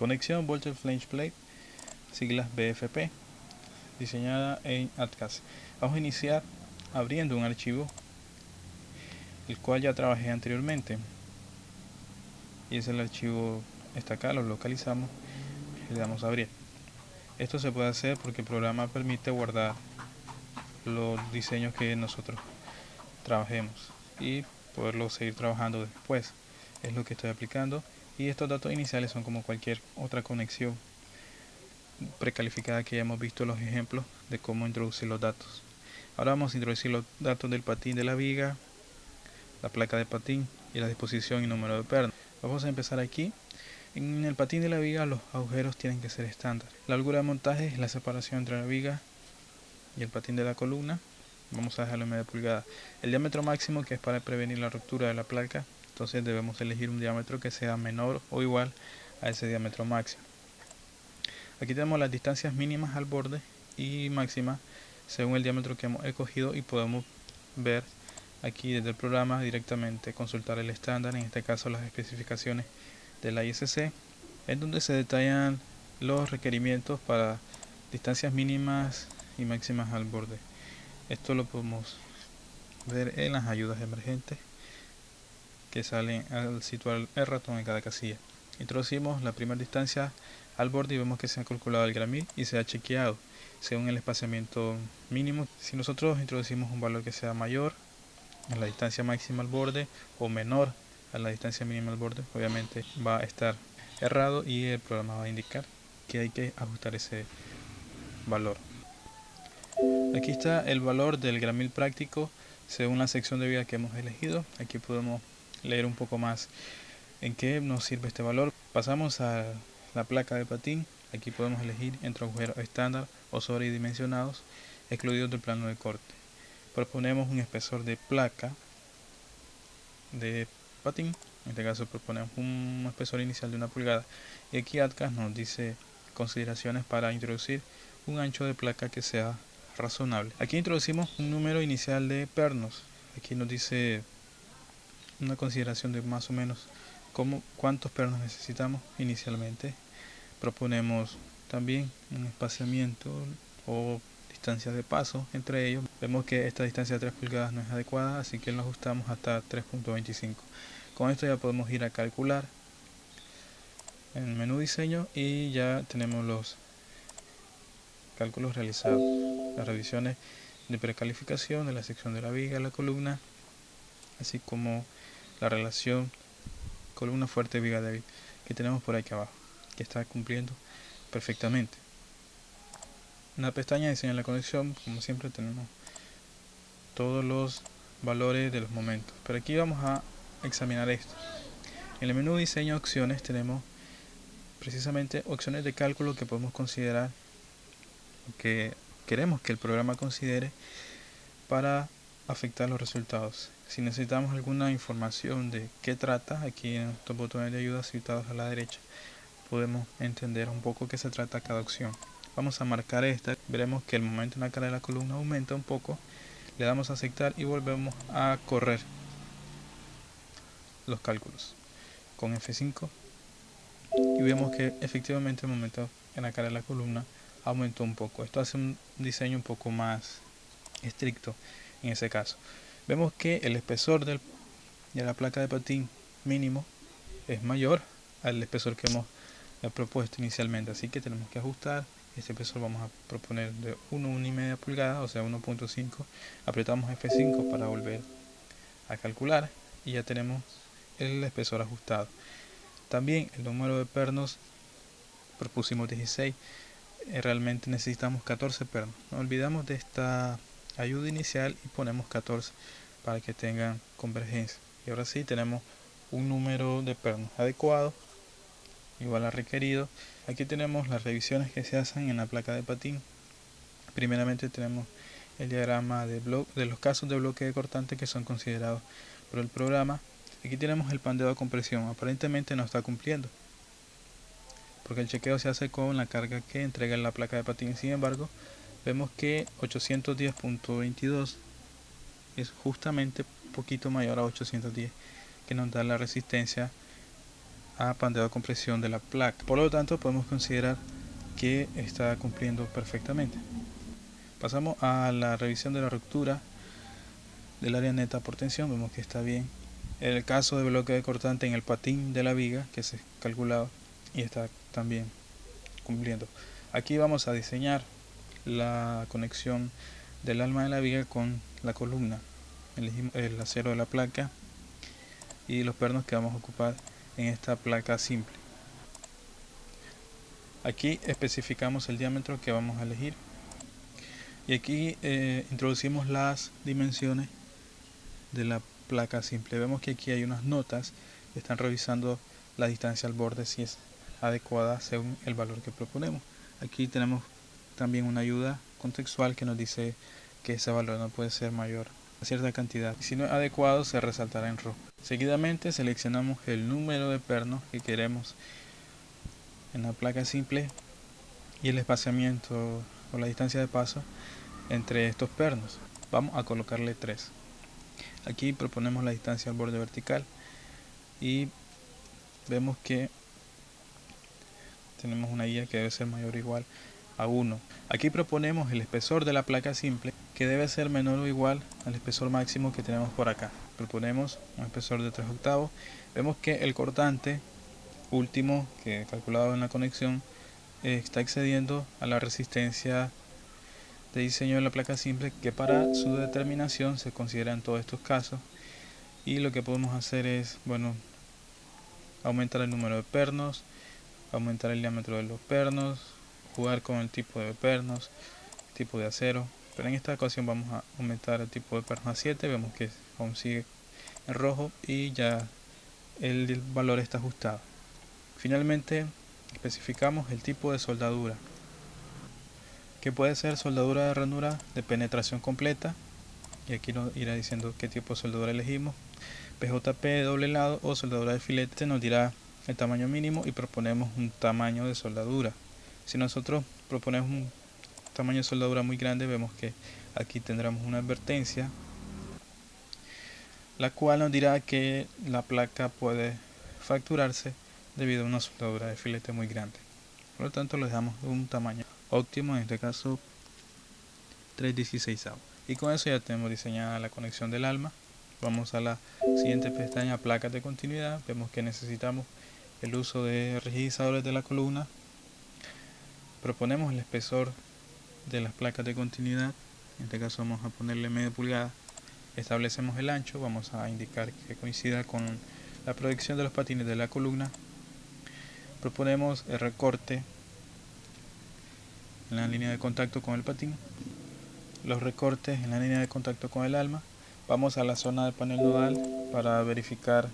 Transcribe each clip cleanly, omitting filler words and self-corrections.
Conexión Voltage Flange Plate, siglas BFP, diseñada en ATCAS. Vamos a iniciar abriendo un archivo el cual ya trabajé anteriormente, y es el archivo, está acá, lo localizamos y le damos a abrir. Esto se puede hacer porque el programa permite guardar los diseños que nosotros trabajemos y poderlo seguir trabajando después. Es lo que estoy aplicando, y estos datos iniciales son como cualquier otra conexión precalificada que ya hemos visto los ejemplos de cómo introducir los datos. Ahora vamos a introducir los datos del patín de la viga, la placa de patín y la disposición y número de pernos. Vamos a empezar aquí. En el patín de la viga los agujeros tienen que ser estándar. La holgura de montaje es la separación entre la viga y el patín de la columna. Vamos a dejarlo en media pulgada. El diámetro máximo, que es para prevenir la ruptura de la placa, entonces debemos elegir un diámetro que sea menor o igual a ese diámetro máximo. Aquí tenemos las distancias mínimas al borde y máximas según el diámetro que hemos escogido, y podemos ver aquí desde el programa directamente, consultar el estándar, en este caso las especificaciones de la ISC, en donde se detallan los requerimientos para distancias mínimas y máximas al borde. Esto lo podemos ver en las ayudas emergentes que salen al situar el ratón en cada casilla. Introducimos la primera distancia al borde y vemos que se ha calculado el gramil y se ha chequeado según el espaciamiento mínimo. Si nosotros introducimos un valor que sea mayor a la distancia máxima al borde o menor a la distancia mínima al borde, obviamente va a estar errado y el programa va a indicar que hay que ajustar ese valor. Aquí está el valor del gramil práctico según la sección de viga que hemos elegido. Aquí podemos leer un poco más en qué nos sirve este valor. Pasamos a la placa de patín. Aquí podemos elegir entre agujeros estándar o sobredimensionados excluidos del plano de corte. Proponemos un espesor de placa de patín, en este caso proponemos un espesor inicial de 1 pulgada, y aquí ATCAS nos dice consideraciones para introducir un ancho de placa que sea razonable. Aquí introducimos un número inicial de pernos. Aquí nos dice una consideración de más o menos cuántos pernos necesitamos inicialmente. Proponemos también un espaciamiento o distancia de paso entre ellos. Vemos que esta distancia de 3 pulgadas no es adecuada, así que lo ajustamos hasta 3.25. Con esto ya podemos ir a calcular en el menú diseño y ya tenemos los cálculos realizados, las revisiones de precalificación de la sección de la viga, la columna, así como la relación columna fuerte viga débil que tenemos por aquí abajo, que está cumpliendo perfectamente. En la pestaña de diseño de la conexión, como siempre, tenemos todos los valores de los momentos, pero aquí vamos a examinar esto. En el menú diseño opciones tenemos precisamente opciones de cálculo que podemos considerar, que queremos que el programa considere para afectar los resultados. Si necesitamos alguna información de qué trata, aquí en estos botones de ayuda situados a la derecha podemos entender un poco qué se trata cada opción. Vamos a marcar esta, veremos que el momento en la cara de la columna aumenta un poco, le damos a aceptar y volvemos a correr los cálculos con F5 y vemos que efectivamente el momento en la cara de la columna aumentó un poco. Esto hace un diseño un poco más estricto en ese caso. Vemos que el espesor de la placa de patín mínimo es mayor al espesor que hemos propuesto inicialmente, así que tenemos que ajustar. Este espesor vamos a proponer de 1,5 pulgadas, o sea 1.5. Apretamos F5 para volver a calcular y ya tenemos el espesor ajustado. También el número de pernos propusimos 16, realmente necesitamos 14 pernos. No olvidamos de esta ayuda inicial y ponemos 14 para que tengan convergencia. Y ahora sí tenemos un número de pernos adecuado, igual a requerido. Aquí tenemos las revisiones que se hacen en la placa de patín. Primeramente tenemos el diagrama de los casos de bloque cortante que son considerados por el programa. Aquí tenemos el pandeo de compresión, aparentemente no está cumpliendo, porque el chequeo se hace con la carga que entrega la placa de patín. Sin embargo, vemos que 810.22 es justamente un poquito mayor a 810, que nos da la resistencia a pandeado de compresión de la placa. Por lo tanto, podemos considerar que está cumpliendo perfectamente. Pasamos a la revisión de la ruptura del área neta por tensión. Vemos que está bien. En el caso de bloque de cortante en el patín de la viga, que se ha calculado y está también cumpliendo. Aquí vamos a diseñar la conexión del alma de la viga con la columna. Elegimos el acero de la placa y los pernos que vamos a ocupar en esta placa simple. Aquí especificamos el diámetro que vamos a elegir y aquí introducimos las dimensiones de la placa simple. Vemos que aquí hay unas notas que están revisando la distancia al borde si es adecuada según el valor que proponemos. Aquí tenemos también una ayuda contextual que nos dice que ese valor no puede ser mayor a cierta cantidad. Si no es adecuado, se resaltará en rojo. Seguidamente seleccionamos el número de pernos que queremos en la placa simple y el espaciamiento o la distancia de paso entre estos pernos. Vamos a colocarle 3. Aquí proponemos la distancia al borde vertical y vemos que tenemos una guía que debe ser mayor o igual a 1. Aquí proponemos el espesor de la placa simple que debe ser menor o igual al espesor máximo que tenemos por acá. Proponemos un espesor de 3/8. Vemos que el cortante último que calculado en la conexión está excediendo a la resistencia de diseño de la placa simple, que para su determinación se considera en todos estos casos. Y lo que podemos hacer es, bueno, aumentar el número de pernos, aumentar el diámetro de los pernos, jugar con el tipo de pernos, tipo de acero, pero en esta ocasión vamos a aumentar el tipo de pernos a 7. Vemos que aún sigue en rojo y ya el valor está ajustado. Finalmente especificamos el tipo de soldadura, que puede ser soldadura de ranura de penetración completa, y aquí nos irá diciendo qué tipo de soldadura elegimos, PJP de doble lado o soldadura de filete. Nos dirá el tamaño mínimo y proponemos un tamaño de soldadura. Si nosotros proponemos un tamaño de soldadura muy grande, vemos que aquí tendremos una advertencia, la cual nos dirá que la placa puede fracturarse debido a una soldadura de filete muy grande. Por lo tanto, le damos un tamaño óptimo, en este caso 3/16. Y con eso ya tenemos diseñada la conexión del alma. Vamos a la siguiente pestaña, placas de continuidad. Vemos que necesitamos el uso de rigidizadores de la columna. Proponemos el espesor de las placas de continuidad. En este caso vamos a ponerle media pulgada. Establecemos el ancho. Vamos a indicar que coincida con la proyección de los patines de la columna. Proponemos el recorte en la línea de contacto con el patín, los recortes en la línea de contacto con el alma. Vamos a la zona de panel nodal para verificar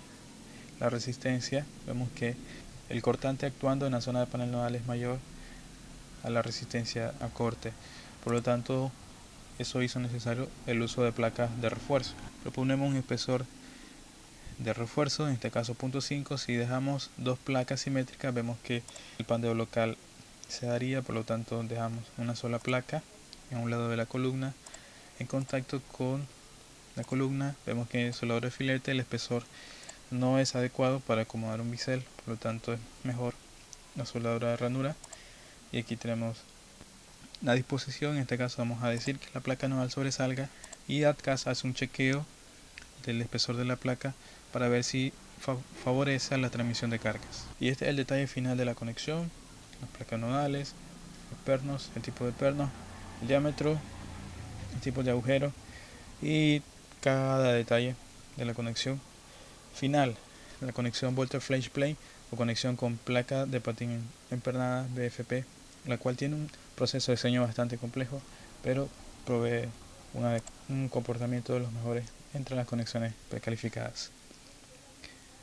la resistencia. Vemos que el cortante actuando en la zona de panel nodal es mayor a la resistencia a corte, por lo tanto eso hizo necesario el uso de placas de refuerzo. Proponemos un espesor de refuerzo, en este caso 0.5. Si dejamos dos placas simétricas, vemos que el pandeo local se daría, por lo tanto dejamos una sola placa en un lado de la columna en contacto con la columna. Vemos que en el soldador de filete el espesor no es adecuado para acomodar un bisel, por lo tanto es mejor la soldadura de ranura. Y aquí tenemos la disposición. En este caso vamos a decir que la placa nodal sobresalga y ADCAS hace un chequeo del espesor de la placa para ver si favorece a la transmisión de cargas. Y este es el detalle final de la conexión: las placas nodales, los pernos, el tipo de perno, el diámetro, el tipo de agujero y cada detalle de la conexión final. La conexión Volter Flash Plane o conexión con placa de patín empernada BFP, la cual tiene un proceso de diseño bastante complejo, pero provee un comportamiento de los mejores entre las conexiones precalificadas.